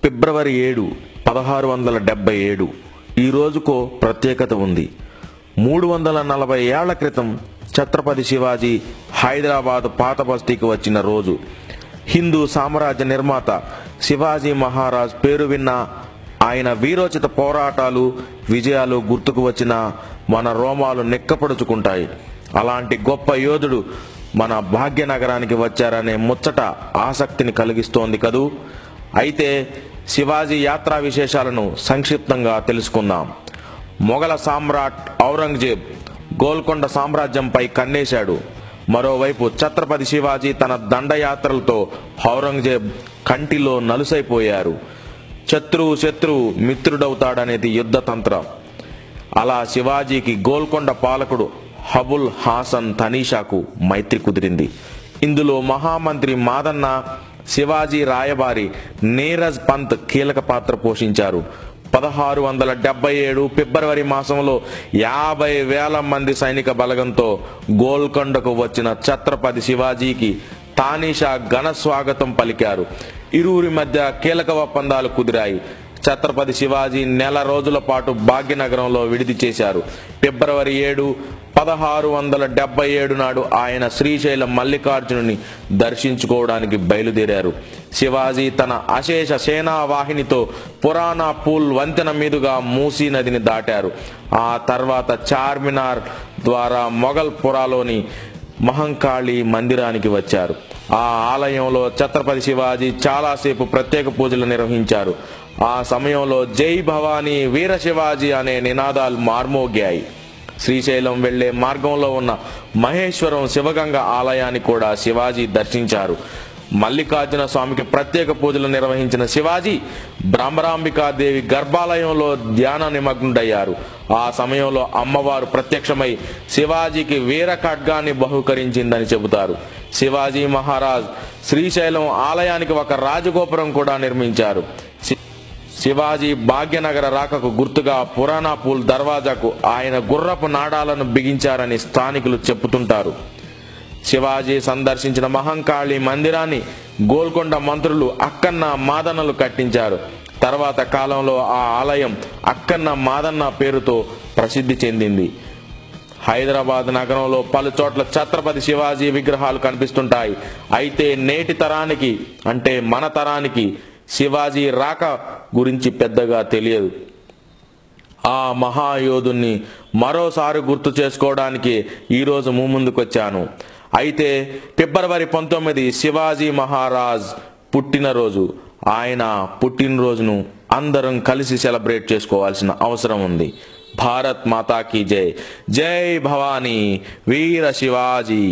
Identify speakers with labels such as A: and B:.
A: ఫిబ్రవరి 7, 1677 ఈ రోజుకో ప్రత్యేకత ఉంది. 340 ఏళ్ల క్రితం ఛత్రపతి శివాజీ హైదరాబాద్ పాత బస్తీకి వచ్చిన రోజు. హిందూ సామ్రాజ్య నిర్మాత శివాజీ మహారాజ్ పేరు విన్న ఆయన వీరోచిత పోరాటాలు విజయాలు గుర్తుకు వచ్చిన మన రోమాలు నిక్కపొడుచుకుంటాయి. అలాంటి గొప్ప యోధుడు మన భాగ్యనగరానికి వచ్చారనే ముచ్చట ఆసక్తిని కలిగిస్తోంది కదూ. అయితే శివాజీ యాత్రా విశేషాలను సంక్షిప్తంగా తెలుసుకుందాం. మొఘల సామ్రాట్ ఔరంగజేబ్ గోల్కొండ సామ్రాజ్యంపై కన్నేశాడు. మరోవైపు ఛత్రపతి శివాజీ తన దండయాత్రలతో ఔరంగజేబ్ కంటిలో నలుసైపోయారు. శత్రువు మిత్రుడవుతాడనేది యుద్ధతంత్రం. అలా శివాజీకి గోల్కొండ పాలకుడు అబుల్ హాసన్ తనీషాకు మైత్రి కుదిరింది. ఇందులో మహామంత్రి మాదన్న, శివాజీ రాయబారి నీరజ్ పంత్ కీలక పాత్ర పోషించారు. 1677 ఫిబ్రవరి మాసంలో 50,000 మంది సైనిక బలగంతో గోల్కొండకు వచ్చిన ఛత్రపతి శివాజీకి తానీషా ఘన స్వాగతం పలికారు. ఇరువురి మధ్య కీలక ఒప్పందాలు కుదిరాయి. ఛత్రపతి శివాజీ నెల రోజుల పాటు భాగ్యనగరంలో విడిది చేశారు. ఫిబ్రవరి 7, 1677 నాడు ఆయన శ్రీశైలం మల్లికార్జునుని దర్శించుకోవడానికి బయలుదేరారు. శివాజీ తన అశేష సేనా వాహినితో పురాణా పూల్ వంతెన మీదుగా మూసీ నదిని దాటారు. ఆ తర్వాత చార్మినార్ ద్వారా మొఘల్ పురాలోని మహంకాళి మందిరానికి వచ్చారు. ఆ ఆలయంలో ఛత్రపతి శివాజీ చాలాసేపు ప్రత్యేక పూజలు నిర్వహించారు. ఆ సమయంలో జై భవానీ వీర శివాజీ అనే నినాదాలు మార్మోగాయి. శ్రీశైలం వెళ్లే మార్గంలో ఉన్న మహేశ్వరం శివగంగ ఆలయాన్ని కూడా శివాజీ దర్శించారు. మల్లికార్జున స్వామికి ప్రత్యేక పూజలు నిర్వహించిన శివాజీ బ్రహ్మరాంబికాదేవి గర్భాలయంలో ధ్యాన నిమగ్నుడయ్యారు. ఆ సమయంలో అమ్మవారు ప్రత్యక్షమై శివాజీకి వీర ఖడ్గాన్ని బహుకరించిందని చెబుతారు. శివాజీ మహారాజ్ శ్రీశైలం ఆలయానికి ఒక రాజగోపురం కూడా నిర్మించారు. శివాజీ భాగ్యనగర రాకకు గుర్తుగా పురాణా పూల్ దర్వాజాకు ఆయన గుర్రపు నాడాలను బిగించారని స్థానికులు చెప్పుతుంటారు. శివాజీ సందర్శించిన మహంకాళి మందిరాన్ని గోల్కొండ మంత్రులు అక్కన్న మాదన్నలు కట్టించారు. తర్వాత కాలంలో ఆ ఆలయం అక్కన్న మాదన్న పేరుతో ప్రసిద్ధి చెందింది. హైదరాబాద్ నగరంలో పలు చోట్ల ఛత్రపతి శివాజీ విగ్రహాలు కనిపిస్తుంటాయి. అయితే నేటి తరానికి అంటే మన తరానికి శివాజీ రాక గురించి పెద్దగా తెలియదు. ఆ మహాయోధుణ్ణి మరోసారి గుర్తు చేసుకోవడానికి ఈరోజు ముందుకొచ్చాను. అయితే ఫిబ్రవరి 19 శివాజీ మహారాజ్ పుట్టినరోజు. ఆయన పుట్టినరోజును అందరం కలిసి సెలబ్రేట్ చేసుకోవాల్సిన అవసరం ఉంది. భారత్ మాతా కీ జై. జై భవానీ వీర శివాజీ.